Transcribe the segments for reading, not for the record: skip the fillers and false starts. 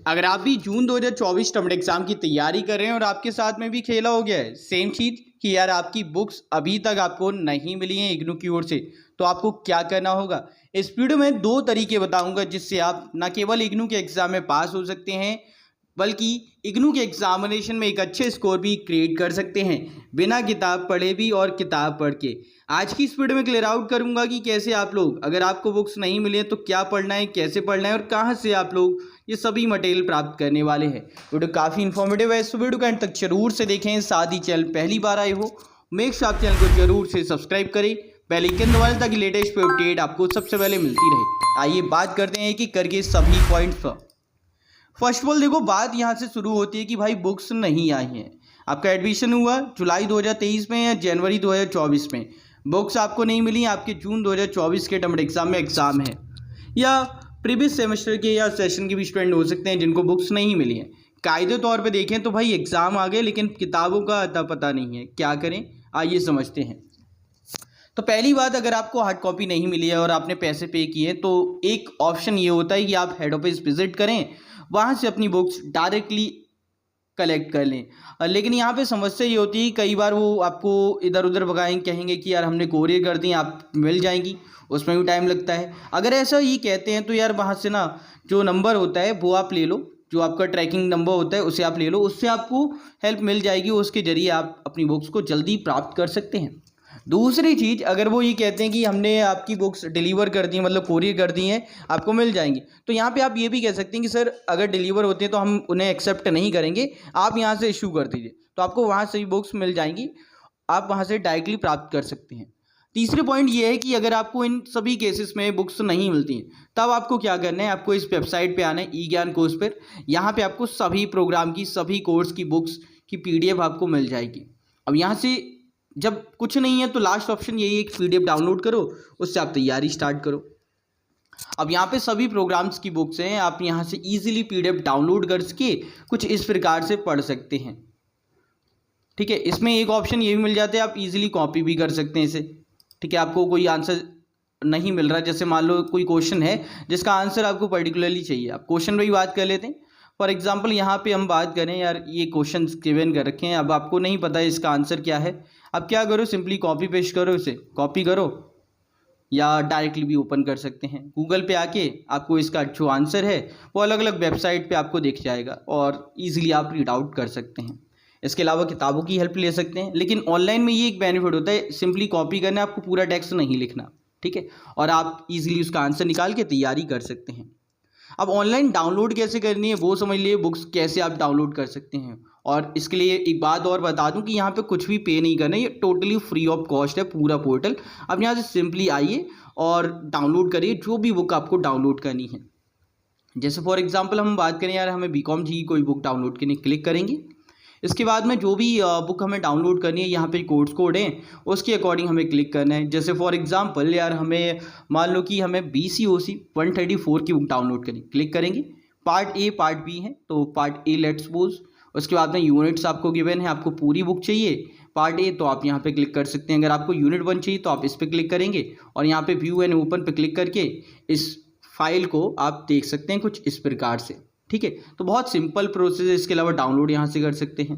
अगर आप भी जून 2024 टर्म एग्जाम की तैयारी कर रहे हैं और आपके साथ में भी खेला हो गया है सेम चीज़ कि यार आपकी बुक्स अभी तक आपको नहीं मिली हैं इग्नू की ओर से, तो आपको क्या करना होगा। इस वीडियो में दो तरीके बताऊंगा जिससे आप न केवल इग्नू के एग्जाम में पास हो सकते हैं बल्कि इग्नू के एग्जामिनेशन में एक अच्छे स्कोर भी क्रिएट कर सकते हैं बिना किताब पढ़े भी और किताब पढ़ के। आज की इस वीडियो में क्लियर आउट करूंगा कि कैसे आप लोग, अगर आपको बुक्स नहीं मिले तो क्या पढ़ना है, कैसे पढ़ना है और कहां से आप लोग ये सभी मटेरियल प्राप्त करने वाले हैं। वीडियो काफ़ी इन्फॉर्मेटिव है, इस वीडियो को एंड तक जरूर से देखें। साथ ही चैनल पहली बार आए हो मेक श्योर आप चैनल को जरूर से सब्सक्राइब करें, बेल आइकन दबाएं ताकि लेटेस्ट अपडेट आपको सबसे पहले मिलती रहे। आइए बात करते हैं कि करके सभी पॉइंट्स पर। फर्स्ट ऑफ ऑल देखो, बात यहाँ से शुरू होती है कि भाई बुक्स नहीं आई हैं। आपका एडमिशन हुआ जुलाई 2023 में या जनवरी 2024 में, बुक्स आपको नहीं मिली, आपके जून 2024 के टर्म एग्जाम में एग्जाम है, या प्रीवियस सेमेस्टर के या सेशन के भी स्टूडेंट हो सकते हैं जिनको बुक्स नहीं मिली हैं। कायदे तौर पे देखें तो भाई एग्ज़ाम आ गए लेकिन किताबों का अता पता नहीं है, क्या करें आइए समझते हैं। तो पहली बात, अगर आपको हार्ड कॉपी नहीं मिली है और आपने पैसे पे किए तो एक ऑप्शन ये होता है कि आप हेड ऑफिस विजिट करें, वहाँ से अपनी बुक्स डायरेक्टली कलेक्ट कर लें। लेकिन यहाँ पे समस्या ये होती है कई बार वो आपको इधर उधर भगाएंगे, कहेंगे कि यार हमने कोरियर कर दी, आप मिल जाएंगी, उसमें भी टाइम लगता है। अगर ऐसा ही कहते हैं तो यार वहाँ से ना जो नंबर होता है वो आप ले लो, जो आपका ट्रैकिंग नंबर होता है उसे आप ले लो, उससे आपको हेल्प मिल जाएगी, उसके जरिए आप अपनी बुक्स को जल्दी प्राप्त कर सकते हैं। दूसरी चीज़, अगर वो ये कहते हैं कि हमने आपकी बुक्स डिलीवर कर दी, मतलब कोरियर कर दी हैं, आपको मिल जाएंगी, तो यहाँ पे आप ये भी कह सकते हैं कि सर अगर डिलीवर होते हैं तो हम उन्हें एक्सेप्ट नहीं करेंगे, आप यहाँ से इशू कर दीजिए, तो आपको वहाँ से भी बुक्स मिल जाएंगी, आप वहाँ से डायरेक्टली प्राप्त कर सकते हैं। तीसरे पॉइंट ये है कि अगर आपको इन सभी केसेस में बुक्स नहीं मिलती हैं तब आपको क्या करना है, आपको इस वेबसाइट पे आना है ई ज्ञान कोर्स पर। यहाँ पे आपको सभी प्रोग्राम की, सभी कोर्स की बुक्स की PDF आपको मिल जाएगी। अब यहाँ से जब कुछ नहीं है तो लास्ट ऑप्शन यही है कि PDF डाउनलोड करो, उससे आप तैयारी स्टार्ट करो। अब यहाँ पे सभी प्रोग्राम्स की बुक्स हैं, आप यहाँ से इजीली PDF डाउनलोड करके कुछ इस प्रकार से पढ़ सकते हैं। ठीक है, इसमें एक ऑप्शन ये भी मिल जाता है, आप इजीली कॉपी भी कर सकते हैं इसे। ठीक है, आपको कोई आंसर नहीं मिल रहा, जैसे मान लो कोई क्वेश्चन है जिसका आंसर आपको पर्टिकुलरली चाहिए, आप क्वेश्चन पर ही बात कर लेते हैं। फॉर एग्जाम्पल यहाँ पे हम बात करें, यार ये क्वेश्चन गिवन कर रखे हैं, अब आपको नहीं पता है इसका आंसर क्या है, अब क्या करो, सिंपली कॉपी पेस्ट करो, इसे कॉपी करो या डायरेक्टली भी ओपन कर सकते हैं। गूगल पे आके आपको इसका जो आंसर है वो अलग अलग वेबसाइट पे आपको दिख जाएगा और इजीली आप रीड आउट कर सकते हैं। इसके अलावा किताबों की हेल्प ले सकते हैं, लेकिन ऑनलाइन में ये एक बेनिफिट होता है, सिंपली कॉपी करना, आपको पूरा टेक्स्ट नहीं लिखना। ठीक है, और आप इजीली उसका आंसर निकाल के तैयारी कर सकते हैं। अब ऑनलाइन डाउनलोड कैसे करनी है वो समझ लिए, बुक्स कैसे आप डाउनलोड कर सकते हैं। और इसके लिए एक बात और बता दूं कि यहाँ पे कुछ भी पे नहीं करना है, ये टोटली फ्री ऑफ कॉस्ट है पूरा पोर्टल। अब यहाँ से सिंपली आइए और डाउनलोड करिए जो भी बुक आपको डाउनलोड करनी है। जैसे फॉर एग्जांपल हम बात करें, यार हमें BCom जी की कोई बुक डाउनलोड करनी, क्लिक करेंगे। इसके बाद में जो भी बुक हमें डाउनलोड करनी है, यहाँ पे कोर्स कोड है उसके अकॉर्डिंग हमें क्लिक करना है। जैसे फॉर एग्जांपल यार हमें मान लो कि हमें BCOC 134 की बुक डाउनलोड करनी, क्लिक करेंगे। पार्ट A पार्ट B है तो पार्ट A लेट्स सपोज, उसके बाद में यूनिट्स आपको गिवन है, आपको पूरी बुक चाहिए पार्ट A तो आप यहाँ पे क्लिक कर सकते हैं। अगर आपको यूनिट 1 चाहिए तो आप इस पर क्लिक करेंगे और यहाँ पे व्यू एंड ओपन पे क्लिक करके इस फाइल को आप देख सकते हैं कुछ इस प्रकार से। ठीक है, तो बहुत सिंपल प्रोसेस है। इसके अलावा डाउनलोड यहाँ से कर सकते हैं।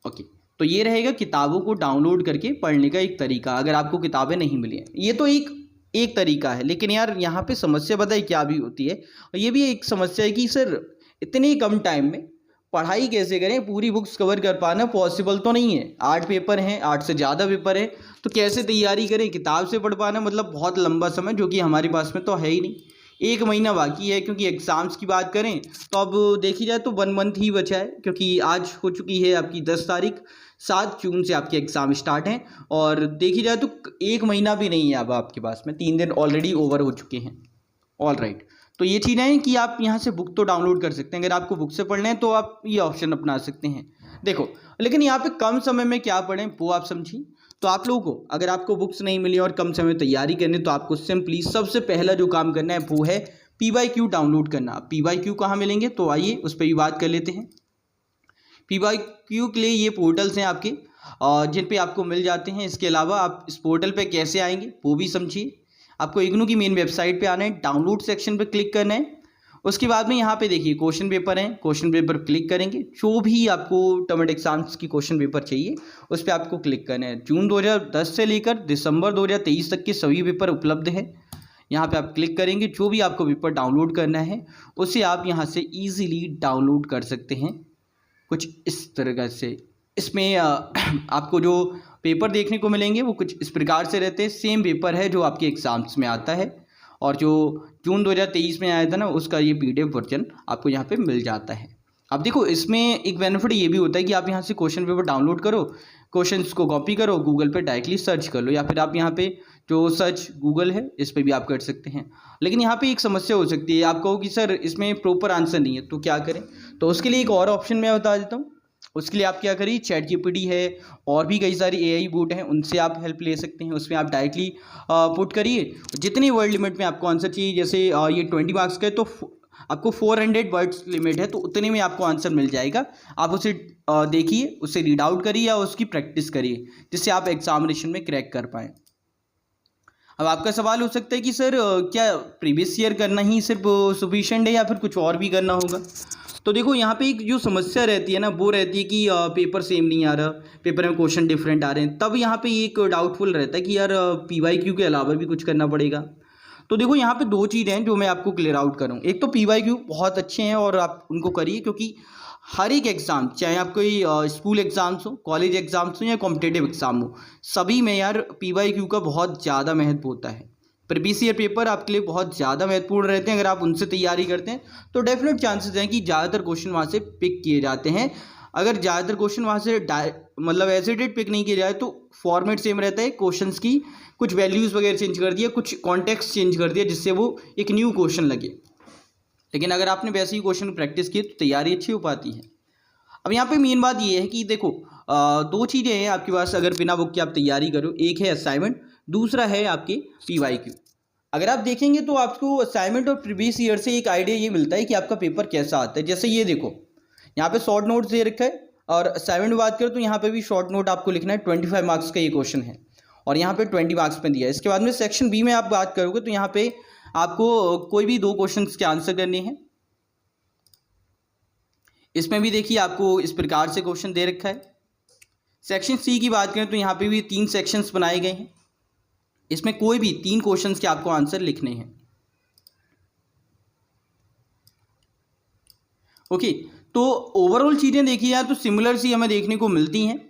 ओके, तो ये रहेगा किताबों को डाउनलोड करके पढ़ने का एक तरीका, अगर आपको किताबें नहीं मिली हैं। ये तो एक तरीका है, लेकिन यार यहाँ पे समस्या बताइए क्या भी होती है, और ये भी एक समस्या है कि सर इतने कम टाइम में पढ़ाई कैसे करें, पूरी बुक्स कवर कर पाना पॉसिबल तो नहीं है। 8 पेपर हैं, 8 से ज़्यादा पेपर है, तो कैसे तैयारी करें, किताब से पढ़ पाना मतलब बहुत लंबा समय, जो कि हमारे पास में तो है ही नहीं। 1 महीना बाकी है, क्योंकि एग्ज़ाम्स की बात करें तो अब देखी जाए तो 1 मंथ ही बचा है, क्योंकि आज हो चुकी है आपकी 10 तारीख, 7 जून से आपके एग्ज़ाम स्टार्ट हैं। और देखी जाए तो 1 महीना भी नहीं है अब आपके पास में, 3 दिन ऑलरेडी ओवर हो चुके हैं। ऑल राइट, तो ये चीज़ है कि आप यहाँ से बुक तो डाउनलोड कर सकते हैं, अगर आपको बुक से पढ़ना है तो आप ये ऑप्शन अपना सकते हैं। देखो, लेकिन यहाँ पे कम समय में क्या पढ़ें वो आप समझिए। तो आप लोगों को, अगर आपको बुक्स नहीं मिली और कम समय में तैयारी करनी, तो आपको सिंपली सबसे पहला जो काम करना है वो है PYQ डाउनलोड करना। PYQ कहाँ मिलेंगे तो आइए उस पर भी बात कर लेते हैं। PYQ के लिए ये पोर्टल्स हैं आपके जिन पे आपको मिल जाते हैं। इसके अलावा आप इस पोर्टल पे कैसे आएंगे वो भी समझिए। आपको इग्नू की मेन वेबसाइट पे आना है, डाउनलोड सेक्शन पे क्लिक करना है, उसके बाद में यहाँ पे देखिए क्वेश्चन पेपर है, क्वेश्चन पेपर क्लिक करेंगे, जो भी आपको टर्म एग्जाम्स की क्वेश्चन पेपर चाहिए उस पर आपको क्लिक करना है। जून 2010 से लेकर दिसंबर 2023 तक के सभी पेपर उपलब्ध है। यहाँ पे आप क्लिक करेंगे, जो भी आपको पेपर डाउनलोड करना है उसे आप यहाँ से ईजिली डाउनलोड कर सकते हैं कुछ इस तरह से। इसमें आपको जो पेपर देखने को मिलेंगे वो कुछ इस प्रकार से रहते हैं। सेम पेपर है जो आपके एग्ज़ाम्स में आता है, और जो जून 2023 में आया था ना उसका ये PDF वर्जन आपको यहाँ पे मिल जाता है। अब देखो इसमें एक बेनिफिट ये भी होता है कि आप यहाँ से क्वेश्चन पेपर डाउनलोड करो, क्वेश्चंस को कॉपी करो, गूगल पे डायरेक्टली सर्च कर लो, या फिर आप यहाँ पे जो सर्च गूगल है इस पर भी आप कर सकते हैं। लेकिन यहाँ पे एक समस्या हो सकती है, आप कहो कि सर इसमें प्रॉपर आंसर नहीं है तो क्या करें, तो उसके लिए एक और ऑप्शन मैं बता देता हूँ। उसके लिए आप क्या करिए, ChatGPT है और भी कई सारी AI बूट हैं, उनसे आप हेल्प ले सकते हैं। उसमें आप डायरेक्टली पुट करिए जितनी वर्ड लिमिट में आपको आंसर चाहिए। जैसे ये 20 मार्क्स का है तो आपको 400 वर्ड्स लिमिट है, तो उतने में आपको आंसर मिल जाएगा। आप उसे देखिए, उसे रीड आउट करिए या उसकी प्रैक्टिस करिए, जिससे आप एग्जामिनेशन में क्रैक कर पाएँ। अब आपका सवाल हो सकता है कि सर क्या प्रीवियस ईयर करना ही सिर्फ सफिशिएंट है या फिर कुछ और भी करना होगा। तो देखो यहाँ पे एक जो समस्या रहती है ना वो रहती है कि पेपर सेम नहीं आ रहा, पेपर में क्वेश्चन डिफरेंट आ रहे हैं, तब यहाँ पे एक डाउटफुल रहता है कि यार PYQ के अलावा भी कुछ करना पड़ेगा। तो देखो यहाँ पे दो चीज़ें हैं जो मैं आपको क्लियर आउट करूँ। एक तो PYQ बहुत अच्छे हैं और आप उनको करिए, क्योंकि हर एक एग्ज़ाम, चाहे आप कोई स्कूल एग्ज़ाम्स हो, कॉलेज एग्ज़ाम्स हो या कॉम्पिटेटिव एग्ज़ाम हो, सभी में यार PYQ का बहुत ज़्यादा महत्व होता है। प्रीवियस ईयर पेपर आपके लिए बहुत ज़्यादा महत्वपूर्ण रहते हैं। अगर आप उनसे तैयारी करते हैं तो डेफिनेट चांसेस हैं कि ज़्यादातर क्वेश्चन वहाँ से पिक किए जाते हैं। अगर ज़्यादातर क्वेश्चन वहाँ से मतलब एज इट इज पिक नहीं किए जाए तो फॉर्मेट सेम रहता है, क्वेश्चंस की कुछ वैल्यूज़ वगैरह चेंज कर दिया, कुछ कॉन्टेक्स्ट चेंज कर दिया, जिससे वो एक न्यू क्वेश्चन लगे। लेकिन अगर आपने वैसे ही क्वेश्चन प्रैक्टिस की तो तैयारी अच्छी हो पाती है। अब यहाँ पे मेन बात ये है कि देखो दो चीज़ें हैं आपके पास अगर बिना बुक के आप तैयारी करो। एक है असाइनमेंट, दूसरा है आपके PYQ। अगर आप देखेंगे तो आपको असाइनमेंट और प्रीवियस ईयर से एक आइडिया ये मिलता है कि आपका पेपर कैसा आता है। जैसे ये देखो यहाँ पे शॉर्ट नोट्स दे रखा है, और असाइनमेंट में बात करें तो यहाँ पे भी शॉर्ट नोट आपको लिखना है। 25 मार्क्स का ये क्वेश्चन है और यहाँ पे 20 मार्क्स में दिया है। इसके बाद में सेक्शन B में आप बात करोगे तो यहाँ पे आपको कोई भी 2 क्वेश्चन के आंसर करने हैं। इसमें भी देखिए आपको इस प्रकार से क्वेश्चन दे रखा है। सेक्शन C की बात करें तो यहाँ पे भी 3 सेक्शंस बनाए गए हैं। इसमें कोई भी 3 क्वेश्चंस के आपको आंसर लिखने हैं। ओके, तो ओवरऑल चीज़ें देखी जाए तो सिमिलर सी हमें देखने को मिलती हैं,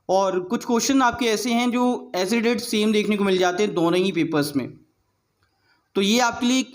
और कुछ क्वेश्चन आपके ऐसे हैं जो एज इट इज सेम देखने को मिल जाते हैं दोनों ही पेपर्स में। तो ये आपके लिए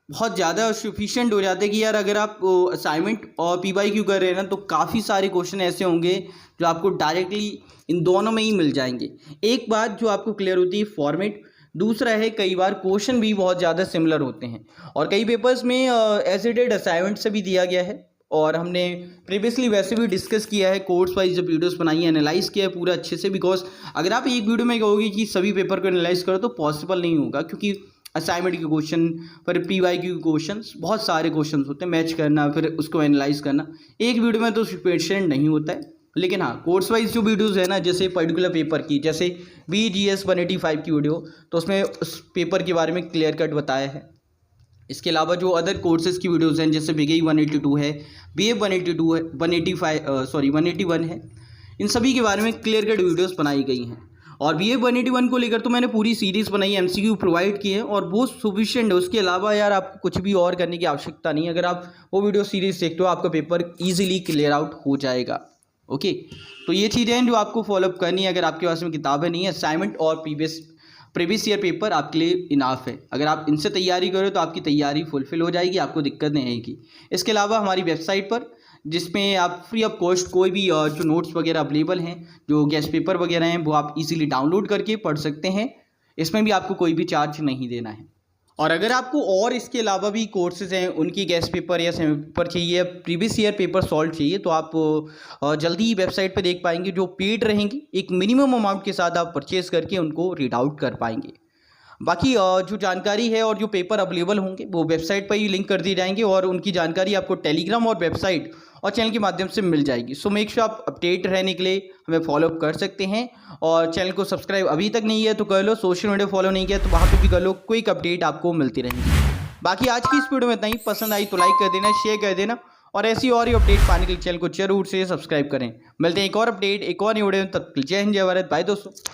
बहुत ज़्यादा सफिशिएंट हो जाता है कि यार अगर आप असाइनमेंट और PYQ कर रहे हैं ना तो काफ़ी सारे क्वेश्चन ऐसे होंगे जो आपको डायरेक्टली इन दोनों में ही मिल जाएंगे। एक बात जो आपको क्लियर होती है फॉर्मेट, दूसरा है कई बार क्वेश्चन भी बहुत ज़्यादा सिमिलर होते हैं, और कई पेपर्स में एज इट इज असाइनमेंट से भी दिया गया है। और हमने प्रीवियसली वैसे भी डिस्कस किया है, कोर्स वाइज जब वीडियोस बनाई है, एनालाइज किया है पूरा अच्छे से। बिकॉज अगर आप एक वीडियो में कहोगे कि सभी पेपर को एनालाइज करो तो पॉसिबल नहीं होगा, क्योंकि असाइनमेंट के क्वेश्चन पर PYQ के क्वेश्चन बहुत सारे क्वेश्चन होते हैं, मैच करना फिर उसको एनालाइज करना एक वीडियो में तो सफिशिएंट नहीं होता है। लेकिन हाँ, कोर्स वाइज जो वीडियोस है ना, जैसे पर्टिकुलर पेपर की, जैसे BGS 185 की वीडियो, तो उसमें उस पेपर के बारे में क्लियर कट बताया है। इसके अलावा जो अदर कोर्सेज की वीडियोस हैं, जैसे BGI 182 है, BF 182 है, 181 है, इन सभी के बारे में क्लियर कट वीडियोस बनाई गई हैं। और BF 181 को लेकर तो मैंने पूरी सीरीज़ बनाई, MCQ प्रोवाइड किए हैं और वो सफिशिएंट है। उसके अलावा यार आपको कुछ भी और करने की आवश्यकता नहीं है। अगर आप वो वीडियो सीरीज देखते हो आपका पेपर ईजिली क्लियर आउट हो जाएगा। ओके, तो ये चीज़ें हैं जो आपको फॉलोअप करनी है। अगर आपके पास में किताबें नहीं है, असाइनमेंट और प्रीवियस ईयर पेपर आपके लिए इनाफ है। अगर आप इनसे तैयारी करो तो आपकी तैयारी फुलफिल हो जाएगी, आपको दिक्कत नहीं आएगी। इसके अलावा हमारी वेबसाइट पर, जिसमें आप फ्री ऑफ कॉस्ट कोई भी जो नोट्स वगैरह अवेलेबल हैं, जो गेस्ट पेपर वगैरह हैं, वो आप इजीली डाउनलोड करके पढ़ सकते हैं। इसमें भी आपको कोई भी चार्ज नहीं देना है। और अगर आपको और इसके अलावा भी कोर्सेज हैं, उनकी गेस्ट पेपर या सेमी पेपर चाहिए या प्रीवियस ईयर पेपर सॉल्व चाहिए, तो आप जल्दी ही वेबसाइट पर देख पाएंगे, जो पेड रहेंगी। एक मिनिमम अमाउंट के साथ आप परचेज करके उनको रीड आउट कर पाएंगे। बाकी जो जानकारी है और जो पेपर अवेलेबल होंगे वो वेबसाइट पर ही लिंक कर दिए जाएंगे, और उनकी जानकारी आपको टेलीग्राम और वेबसाइट और चैनल के माध्यम से मिल जाएगी। सो मेक श्योर आप अपडेट रहने के लिए हमें फॉलोअप कर सकते हैं। और चैनल को सब्सक्राइब अभी तक नहीं है तो कर लो, सोशल मीडिया फॉलो नहीं किया तो वहाँ पे भी कर लो, क्विक अपडेट आपको मिलती रहेंगी। बाकी आज की इस वीडियो में इतना ही। पसंद आई तो लाइक कर देना, शेयर कर देना और ऐसी और ही अपडेट पाने के लिए चैनल को जरूर से सब्सक्राइब करें। मिलते हैं एक और अपडेट, एक और वीडियो में। तब तक जय हिंद, जय भारत, बाय दोस्तों।